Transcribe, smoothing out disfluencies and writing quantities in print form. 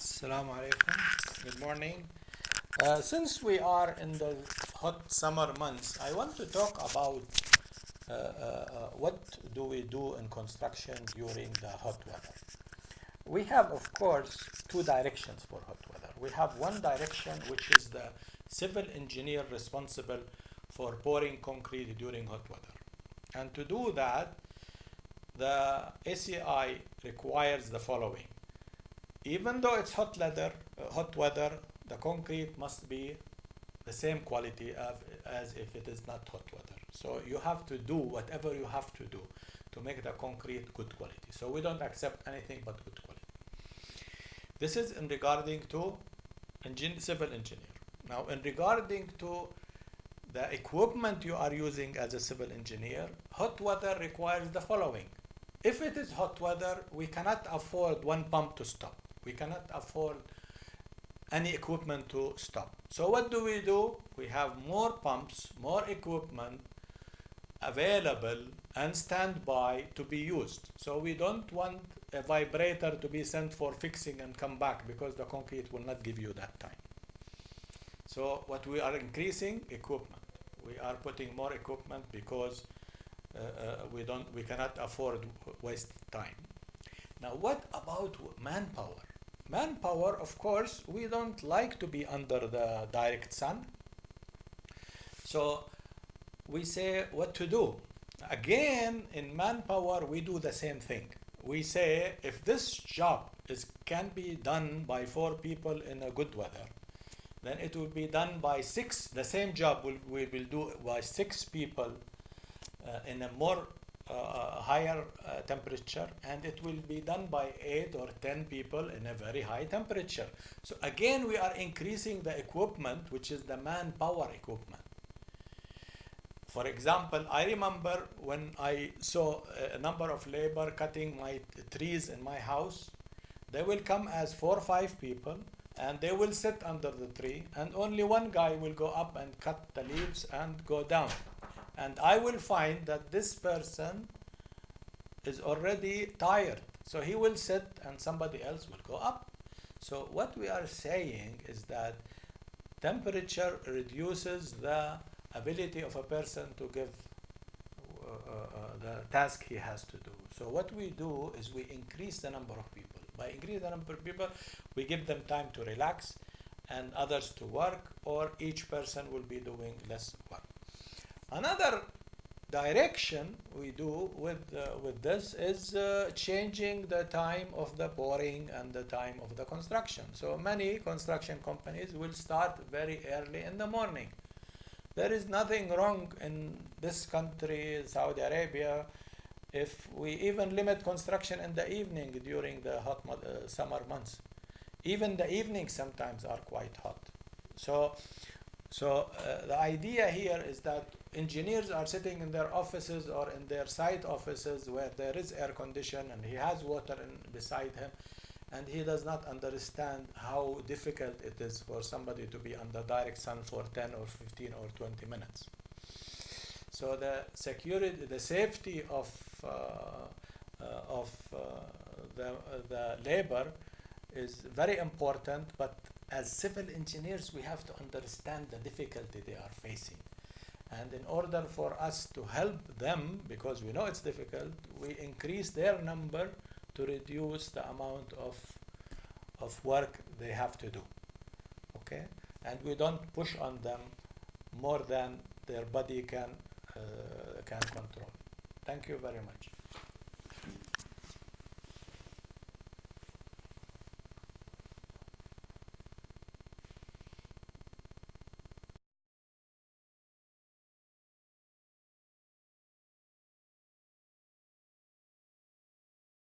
Assalamu alaikum. Good morning. Since we are in the hot summer months, I want to talk about what do we do in construction during the hot weather. We have, of course, two directions for hot weather. We have one direction, which is the civil engineer responsible for pouring concrete during hot weather. And to do that, the ACI requires the following. Even though it's hot weather, the concrete must be the same quality as if it is not hot weather. So you have to do whatever you have to do to make the concrete good quality. So we don't accept anything but good quality. This is in regarding to civil engineer. Now, in regarding to the equipment you are using as a civil engineer, hot weather requires the following. If it is hot weather, we cannot afford one pump to stop. We cannot afford any equipment to stop. So what do? We have more pumps, more equipment available and standby to be used. So we don't want a vibrator to be sent for fixing and come back, because the concrete will not give you that time. So what we are increasing equipment. We are putting more equipment because we cannot afford waste time. Now, what about manpower? Manpower, of course, we don't like to be under the direct sun. So we say what to do. Again, in manpower, we do the same thing. We say if this job can be done by 4 people in a good weather, then it will be done by 6. The same job we will do by 6 people in a more higher temperature, and it will be done by 8 or 10 people in a very high temperature. So again, we are increasing the equipment, which is the manpower equipment. For example, I remember when I saw a number of labor cutting my trees in my house. They will come as 4 or 5 people, and they will sit under the tree, and only one guy will go up and cut the leaves and go down. And I will find that this person is already tired. So he will sit and somebody else will go up. So what we are saying is that temperature reduces the ability of a person to give the task he has to do. So what we do is we increase the number of people. By increasing the number of people, we give them time to relax and others to work, or each person will be doing less work. Another direction we do with this is changing the time of the pouring and the time of the construction. So many construction companies will start very early in the morning. There is nothing wrong in this country, Saudi Arabia, if we even limit construction in the evening during the hot summer months. Even the evenings sometimes are quite hot. So the idea here is that engineers are sitting in their offices or in their site offices where there is air condition and he has water beside him, and he does not understand how difficult it is for somebody to be under direct sun for 10 or 15 or 20 minutes. So the safety of the labor is very important, but as civil engineers, we have to understand the difficulty they are facing. And in order for us to help them, because we know it's difficult, we increase their number to reduce the amount of work they have to do. Okay? And we don't push on them more than their body can control. Thank you very much.